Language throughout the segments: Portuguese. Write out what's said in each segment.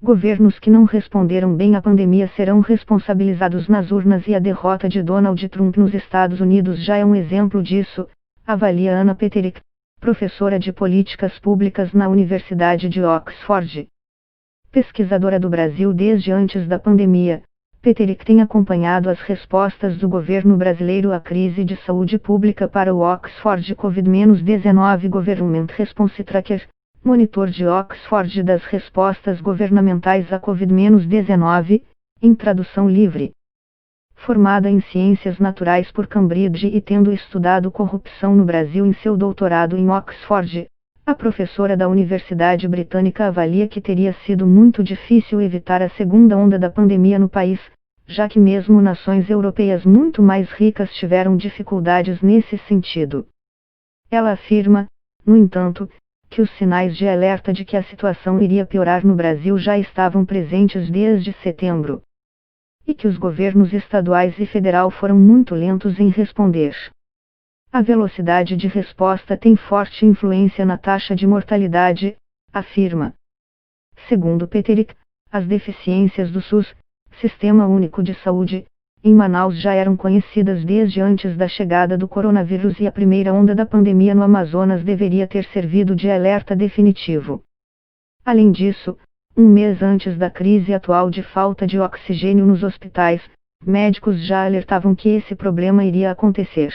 Governos que não responderam bem à pandemia serão responsabilizados nas urnas e a derrota de Donald Trump nos Estados Unidos já é um exemplo disso, avalia Anna Peterick, professora de políticas públicas na Universidade de Oxford. Pesquisadora do Brasil desde antes da pandemia, Peterick tem acompanhado as respostas do governo brasileiro à crise de saúde pública para o Oxford Covid-19 Government Response Tracker, monitor de Oxford das respostas governamentais à Covid-19, em tradução livre. Formada em Ciências Naturais por Cambridge e tendo estudado corrupção no Brasil em seu doutorado em Oxford, a professora da Universidade Britânica avalia que teria sido muito difícil evitar a segunda onda da pandemia no país, já que mesmo nações europeias muito mais ricas tiveram dificuldades nesse sentido. Ela afirma, no entanto, que os sinais de alerta de que a situação iria piorar no Brasil já estavam presentes desde setembro. E que os governos estaduais e federal foram muito lentos em responder. A velocidade de resposta tem forte influência na taxa de mortalidade, afirma. Segundo Peterick, as deficiências do SUS, Sistema Único de Saúde, em Manaus já eram conhecidas desde antes da chegada do coronavírus e a primeira onda da pandemia no Amazonas deveria ter servido de alerta definitivo. Além disso, um mês antes da crise atual de falta de oxigênio nos hospitais, médicos já alertavam que esse problema iria acontecer.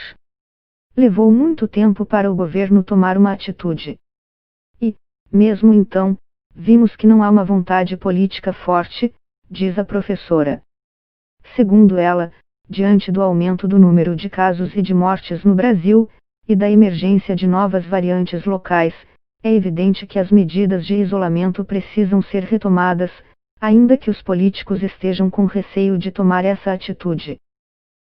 Levou muito tempo para o governo tomar uma atitude. E, mesmo então, vimos que não há uma vontade política forte, diz a professora. Segundo ela, diante do aumento do número de casos e de mortes no Brasil, e da emergência de novas variantes locais, é evidente que as medidas de isolamento precisam ser retomadas, ainda que os políticos estejam com receio de tomar essa atitude.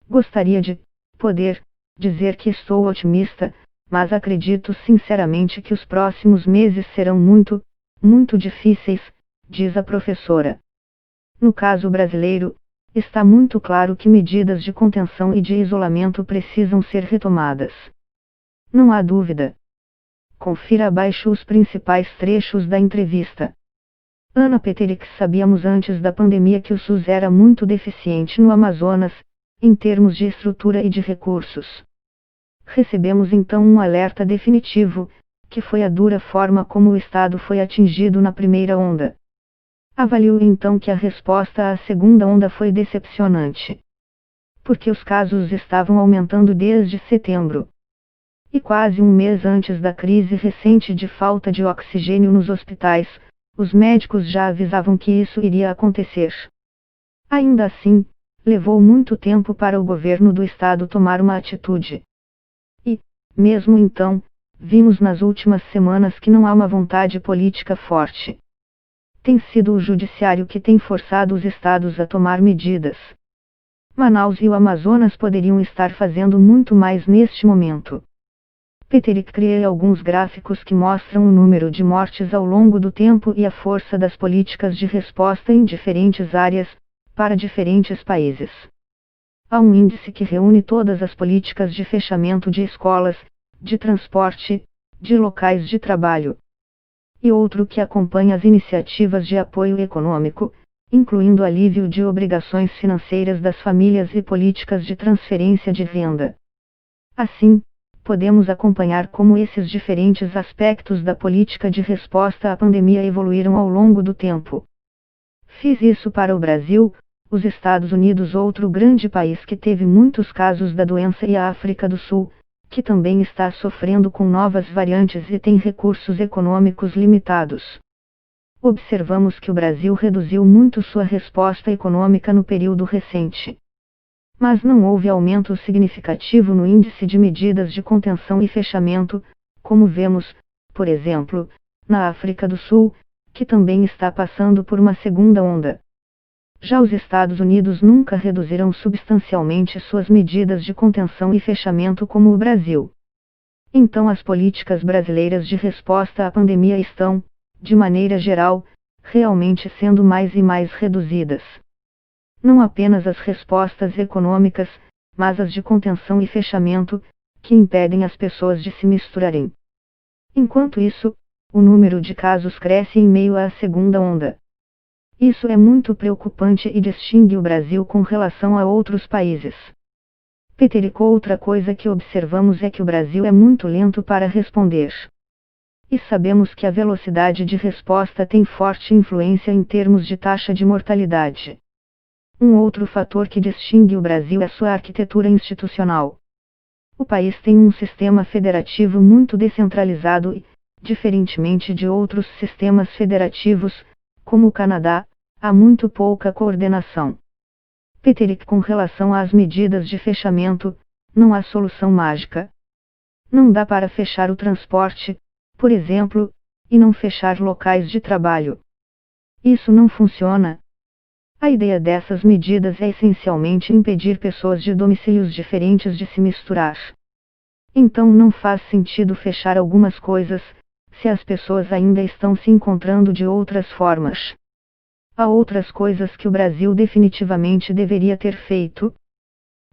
Gostaria de poder dizer que estou otimista, mas acredito sinceramente que os próximos meses serão muito difíceis, diz a professora. No caso brasileiro, está muito claro que medidas de contenção e de isolamento precisam ser retomadas. Não há dúvida. Confira abaixo os principais trechos da entrevista. Anna Peterick: sabíamos antes da pandemia que o SUS era muito deficiente no Amazonas, em termos de estrutura e de recursos. Recebemos então um alerta definitivo, que foi a dura forma como o Estado foi atingido na primeira onda. Avaliou então que a resposta à segunda onda foi decepcionante. Porque os casos estavam aumentando desde setembro. E quase um mês antes da crise recente de falta de oxigênio nos hospitais, os médicos já avisavam que isso iria acontecer. Ainda assim, levou muito tempo para o governo do estado tomar uma atitude. E, mesmo então, vimos nas últimas semanas que não há uma vontade política forte. Tem sido o judiciário que tem forçado os estados a tomar medidas. Manaus e o Amazonas poderiam estar fazendo muito mais neste momento. Peterick cria alguns gráficos que mostram o número de mortes ao longo do tempo e a força das políticas de resposta em diferentes áreas, para diferentes países. Há um índice que reúne todas as políticas de fechamento de escolas, de transporte, de locais de trabalho. E outro que acompanha as iniciativas de apoio econômico, incluindo alívio de obrigações financeiras das famílias e políticas de transferência de renda. Assim, podemos acompanhar como esses diferentes aspectos da política de resposta à pandemia evoluíram ao longo do tempo. Fiz isso para o Brasil, os Estados Unidos, outro grande país que teve muitos casos da doença, e a África do Sul, que também está sofrendo com novas variantes e tem recursos econômicos limitados. Observamos que o Brasil reduziu muito sua resposta econômica no período recente. Mas não houve aumento significativo no índice de medidas de contenção e fechamento, como vemos, por exemplo, na África do Sul, que também está passando por uma segunda onda. Já os Estados Unidos nunca reduziram substancialmente suas medidas de contenção e fechamento como o Brasil. Então as políticas brasileiras de resposta à pandemia estão, de maneira geral, realmente sendo mais e mais reduzidas. Não apenas as respostas econômicas, mas as de contenção e fechamento, que impedem as pessoas de se misturarem. Enquanto isso, o número de casos cresce em meio à segunda onda. Isso é muito preocupante e distingue o Brasil com relação a outros países. Peterico, outra coisa que observamos é que o Brasil é muito lento para responder. E sabemos que a velocidade de resposta tem forte influência em termos de taxa de mortalidade. Um outro fator que distingue o Brasil é sua arquitetura institucional. O país tem um sistema federativo muito descentralizado e, diferentemente de outros sistemas federativos, como o Canadá, há muito pouca coordenação. Peterick, com relação às medidas de fechamento, não há solução mágica. Não dá para fechar o transporte, por exemplo, e não fechar locais de trabalho. Isso não funciona. A ideia dessas medidas é essencialmente impedir pessoas de domicílios diferentes de se misturar. Então não faz sentido fechar algumas coisas, se as pessoas ainda estão se encontrando de outras formas. Há outras coisas que o Brasil definitivamente deveria ter feito.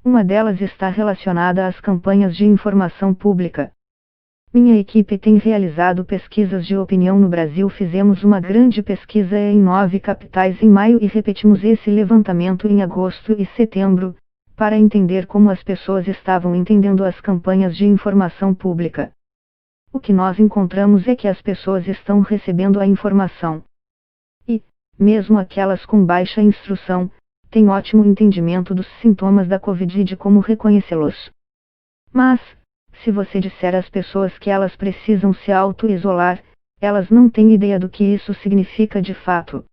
Uma delas está relacionada às campanhas de informação pública. Minha equipe tem realizado pesquisas de opinião no Brasil. Fizemos uma grande pesquisa em 9 capitais em maio e repetimos esse levantamento em agosto e setembro, para entender como as pessoas estavam entendendo as campanhas de informação pública. O que nós encontramos é que as pessoas estão recebendo a informação. E, mesmo aquelas com baixa instrução, têm ótimo entendimento dos sintomas da Covid e de como reconhecê-los. Mas, se você disser às pessoas que elas precisam se auto-isolar, elas não têm ideia do que isso significa de fato.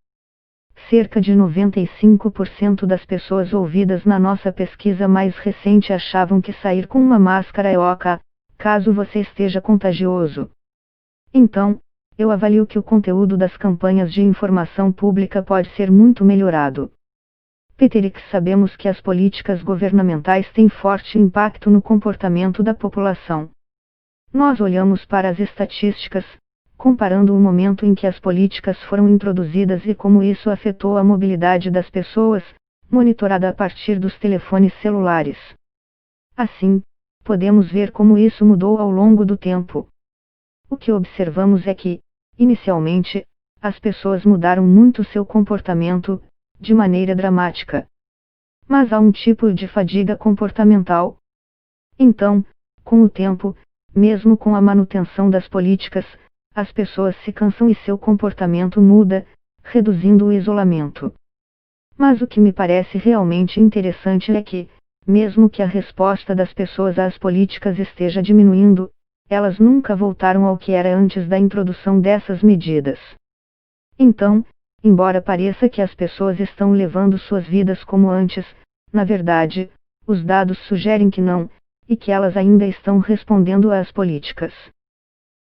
Cerca de 95% das pessoas ouvidas na nossa pesquisa mais recente achavam que sair com uma máscara é ok, caso você esteja contagioso. Então, eu avalio que o conteúdo das campanhas de informação pública pode ser muito melhorado. Peterick, sabemos que as políticas governamentais têm forte impacto no comportamento da população. Nós olhamos para as estatísticas, comparando o momento em que as políticas foram introduzidas e como isso afetou a mobilidade das pessoas, monitorada a partir dos telefones celulares. Assim, podemos ver como isso mudou ao longo do tempo. O que observamos é que, inicialmente, as pessoas mudaram muito seu comportamento, de maneira dramática. Mas há um tipo de fadiga comportamental. Então, com o tempo, mesmo com a manutenção das políticas, as pessoas se cansam e seu comportamento muda, reduzindo o isolamento. Mas o que me parece realmente interessante é que, mesmo que a resposta das pessoas às políticas esteja diminuindo, elas nunca voltaram ao que era antes da introdução dessas medidas. Então, embora pareça que as pessoas estão levando suas vidas como antes, na verdade, os dados sugerem que não, e que elas ainda estão respondendo às políticas.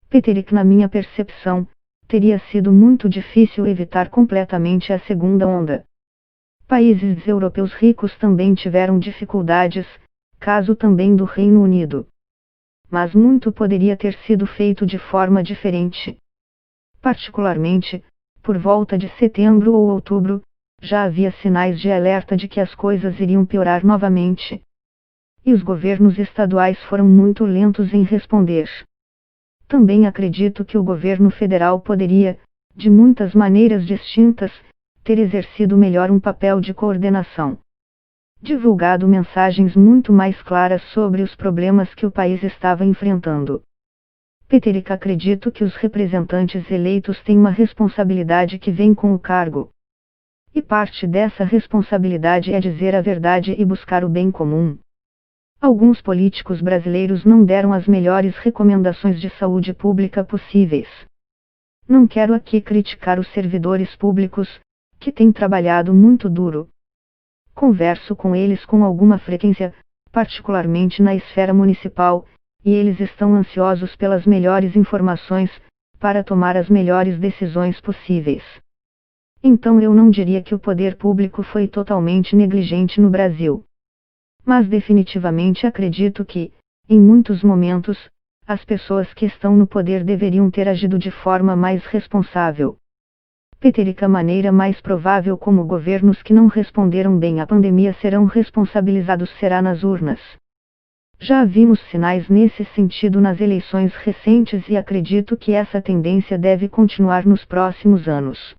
Peterick, na minha percepção, teria sido muito difícil evitar completamente a segunda onda. Países europeus ricos também tiveram dificuldades, caso também do Reino Unido. Mas muito poderia ter sido feito de forma diferente. Particularmente, por volta de setembro ou outubro, já havia sinais de alerta de que as coisas iriam piorar novamente. E os governos estaduais foram muito lentos em responder. Também acredito que o governo federal poderia, de muitas maneiras distintas, ter exercido melhor um papel de coordenação. Divulgado mensagens muito mais claras sobre os problemas que o país estava enfrentando. Peterick, acredito que os representantes eleitos têm uma responsabilidade que vem com o cargo. E parte dessa responsabilidade é dizer a verdade e buscar o bem comum. Alguns políticos brasileiros não deram as melhores recomendações de saúde pública possíveis. Não quero aqui criticar os servidores públicos, que têm trabalhado muito duro. Converso com eles com alguma frequência, particularmente na esfera municipal, e eles estão ansiosos pelas melhores informações, para tomar as melhores decisões possíveis. Então eu não diria que o poder público foi totalmente negligente no Brasil. Mas definitivamente acredito que, em muitos momentos, as pessoas que estão no poder deveriam ter agido de forma mais responsável. Peterick, a maneira mais provável como governos que não responderam bem à pandemia serão responsabilizados será nas urnas. Já vimos sinais nesse sentido nas eleições recentes e acredito que essa tendência deve continuar nos próximos anos.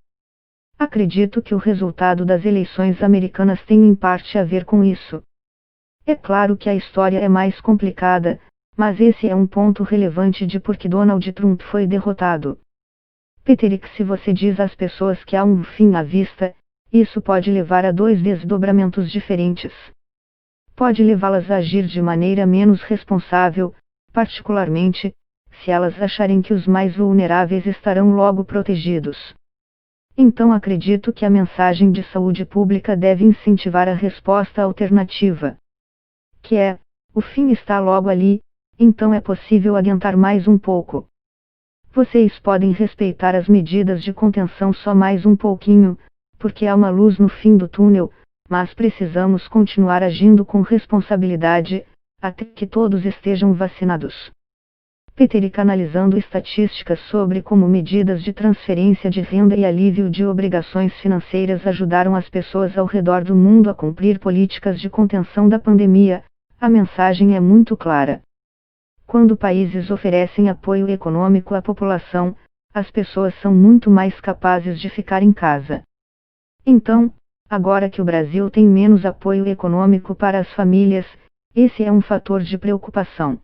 Acredito que o resultado das eleições americanas tem em parte a ver com isso. É claro que a história é mais complicada, mas esse é um ponto relevante de por que Donald Trump foi derrotado. Peterick, se você diz às pessoas que há um fim à vista, isso pode levar a dois desdobramentos diferentes. Pode levá-las a agir de maneira menos responsável, particularmente, se elas acharem que os mais vulneráveis estarão logo protegidos. Então acredito que a mensagem de saúde pública deve incentivar a resposta alternativa. Que é, o fim está logo ali, então é possível adiantar mais um pouco. Vocês podem respeitar as medidas de contenção só mais um pouquinho, porque há uma luz no fim do túnel, mas precisamos continuar agindo com responsabilidade, até que todos estejam vacinados. Peterick, analisando estatísticas sobre como medidas de transferência de renda e alívio de obrigações financeiras ajudaram as pessoas ao redor do mundo a cumprir políticas de contenção da pandemia, a mensagem é muito clara. Quando países oferecem apoio econômico à população, as pessoas são muito mais capazes de ficar em casa. Então, agora que o Brasil tem menos apoio econômico para as famílias, esse é um fator de preocupação.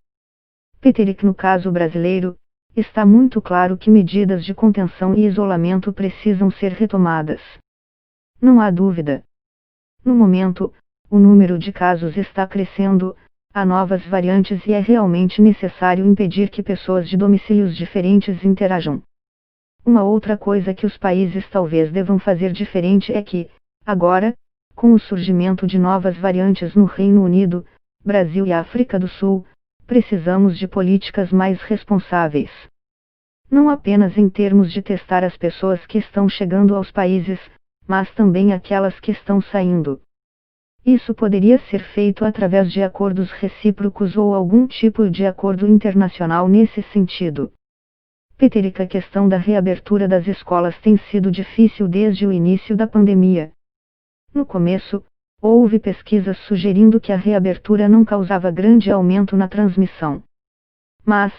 Peterick, no caso brasileiro, está muito claro que medidas de contenção e isolamento precisam ser retomadas. Não há dúvida. No momento, o número de casos está crescendo, há novas variantes e é realmente necessário impedir que pessoas de domicílios diferentes interajam. Uma outra coisa que os países talvez devam fazer diferente é que, agora, com o surgimento de novas variantes no Reino Unido, Brasil e África do Sul, precisamos de políticas mais responsáveis. Não apenas em termos de testar as pessoas que estão chegando aos países, mas também aquelas que estão saindo. Isso poderia ser feito através de acordos recíprocos ou algum tipo de acordo internacional nesse sentido. Peterick, a questão da reabertura das escolas tem sido difícil desde o início da pandemia. No começo, houve pesquisas sugerindo que a reabertura não causava grande aumento na transmissão. Mas,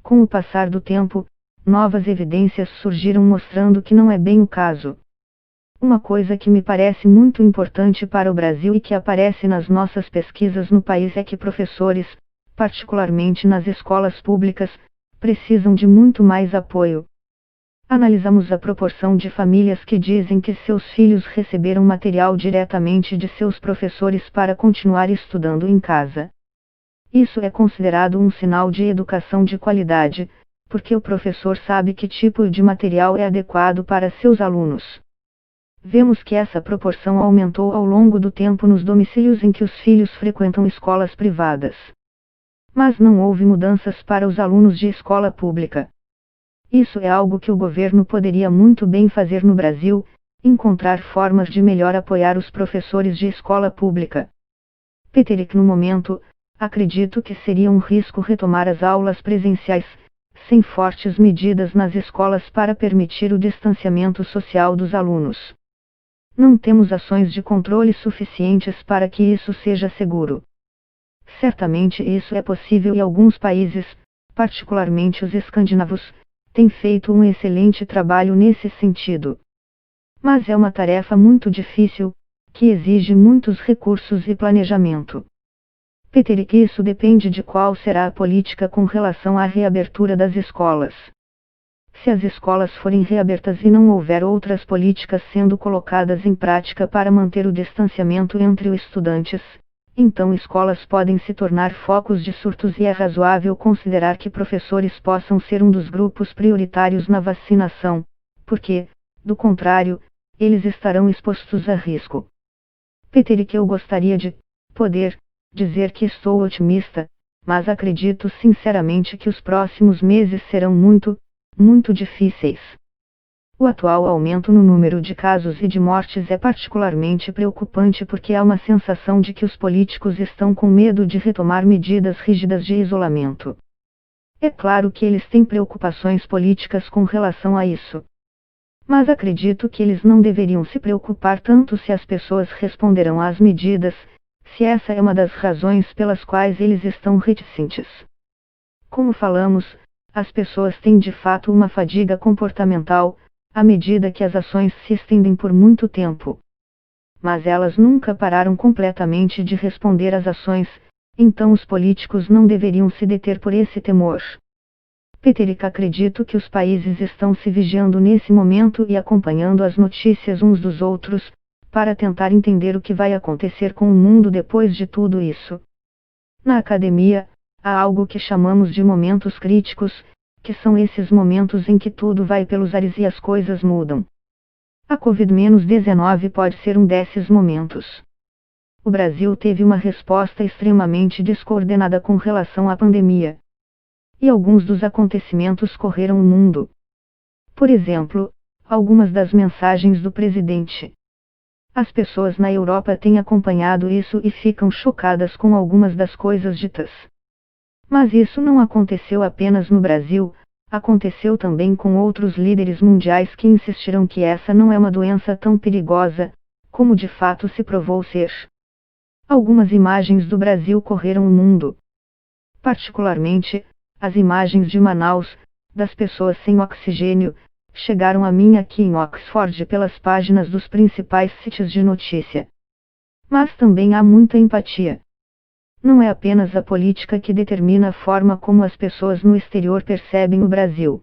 com o passar do tempo, novas evidências surgiram mostrando que não é bem o caso. Uma coisa que me parece muito importante para o Brasil e que aparece nas nossas pesquisas no país é que professores, particularmente nas escolas públicas, precisam de muito mais apoio. Analisamos a proporção de famílias que dizem que seus filhos receberam material diretamente de seus professores para continuar estudando em casa. Isso é considerado um sinal de educação de qualidade, porque o professor sabe que tipo de material é adequado para seus alunos. Vemos que essa proporção aumentou ao longo do tempo nos domicílios em que os filhos frequentam escolas privadas. Mas não houve mudanças para os alunos de escola pública. Isso é algo que o governo poderia muito bem fazer no Brasil, encontrar formas de melhor apoiar os professores de escola pública. Peterick, no momento, acredito que seria um risco retomar as aulas presenciais, sem fortes medidas nas escolas para permitir o distanciamento social dos alunos. Não temos ações de controle suficientes para que isso seja seguro. Certamente isso é possível e alguns países, particularmente os escandinavos, têm feito um excelente trabalho nesse sentido. Mas é uma tarefa muito difícil, que exige muitos recursos e planejamento. Peterick, isso depende de qual será a política com relação à reabertura das escolas. Se as escolas forem reabertas e não houver outras políticas sendo colocadas em prática para manter o distanciamento entre os estudantes, então escolas podem se tornar focos de surtos e é razoável considerar que professores possam ser um dos grupos prioritários na vacinação, porque, do contrário, eles estarão expostos a risco. Peterick, eu gostaria de poder dizer que estou otimista, mas acredito sinceramente que os próximos meses serão muito difíceis. O atual aumento no número de casos e de mortes é particularmente preocupante porque há uma sensação de que os políticos estão com medo de retomar medidas rígidas de isolamento. É claro que eles têm preocupações políticas com relação a isso. Mas acredito que eles não deveriam se preocupar tanto se as pessoas responderão às medidas, se essa é uma das razões pelas quais eles estão reticentes. Como falamos, as pessoas têm de fato uma fadiga comportamental, à medida que as ações se estendem por muito tempo. Mas elas nunca pararam completamente de responder às ações, então os políticos não deveriam se deter por esse temor. Peterick, acredito que os países estão se vigiando nesse momento e acompanhando as notícias uns dos outros, para tentar entender o que vai acontecer com o mundo depois de tudo isso. Na academia, há algo que chamamos de momentos críticos, que são esses momentos em que tudo vai pelos ares e as coisas mudam. A Covid-19 pode ser um desses momentos. O Brasil teve uma resposta extremamente descoordenada com relação à pandemia. E alguns dos acontecimentos correram o mundo. Por exemplo, algumas das mensagens do presidente. As pessoas na Europa têm acompanhado isso e ficam chocadas com algumas das coisas ditas. Mas isso não aconteceu apenas no Brasil, aconteceu também com outros líderes mundiais que insistiram que essa não é uma doença tão perigosa, como de fato se provou ser. Algumas imagens do Brasil correram o mundo. Particularmente, as imagens de Manaus, das pessoas sem oxigênio, chegaram a mim aqui em Oxford pelas páginas dos principais sites de notícia. Mas também há muita empatia. Não é apenas a política que determina a forma como as pessoas no exterior percebem o Brasil.